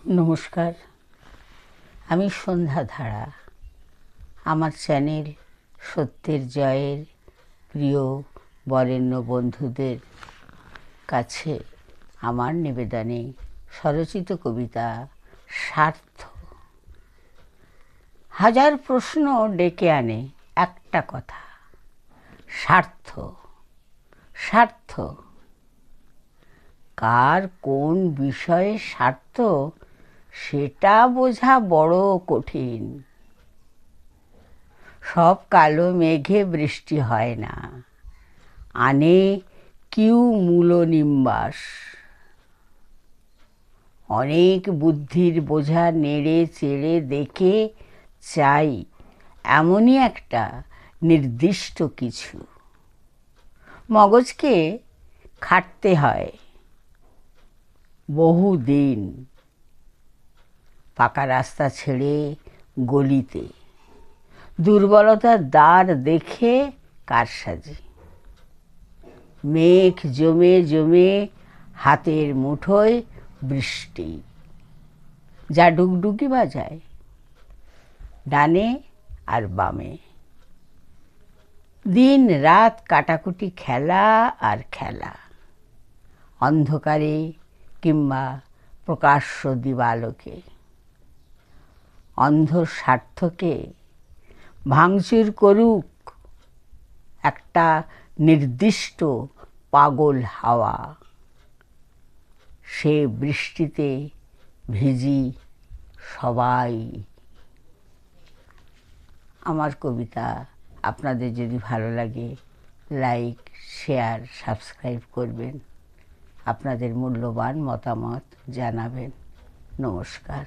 নমস্কার, আমি সন্ধ্যা ধারা। আমার চ্যানেল সত্যের জয়ের প্রিয় বরেণ্য বন্ধুদের কাছে আমার নিবেদনে স্বরচিত কবিতা স্বার্থ। হাজার প্রশ্ন ডেকে আনে একটা কথা, স্বার্থ। স্বার্থ কার কোন বিষয়ে স্বার্থ সেটা বোঝা বড় কঠিন। সব কালো মেঘে বৃষ্টি হয় না, আনে কিউ মূল নিম্বাস। অনেক বুদ্ধির বোঝা নেড়ে চেড়ে দেখে চাই এমনই একটা নির্দিষ্ট কিছু। মগজকে খাটতে হয় বহুদিন, পাকা রাস্তা ছেড়ে গলিতে, দুর্বলতার দ্বার দেখে কারসাজি। মেঘ জমে জমে হাতের মুঠোয় বৃষ্টি, যা ডুগডুগি বাজায় ডানে আর বামে। দিন রাত কাটাকুটি খেলা আর খেলা, অন্ধকারে কিংবা প্রকাশ্য দিবালোকে। অন্ধ স্বার্থকে ভাঙচুর করুক একটা নির্দিষ্ট পাগল হাওয়া। সে বৃষ্টিতে ভিজি সবাই। আমার কবিতা আপনাদের যদি ভালো লাগে লাইক, শেয়ার, সাবস্ক্রাইব করবেন। আপনাদের মূল্যবান মতামত জানাবেন। নমস্কার।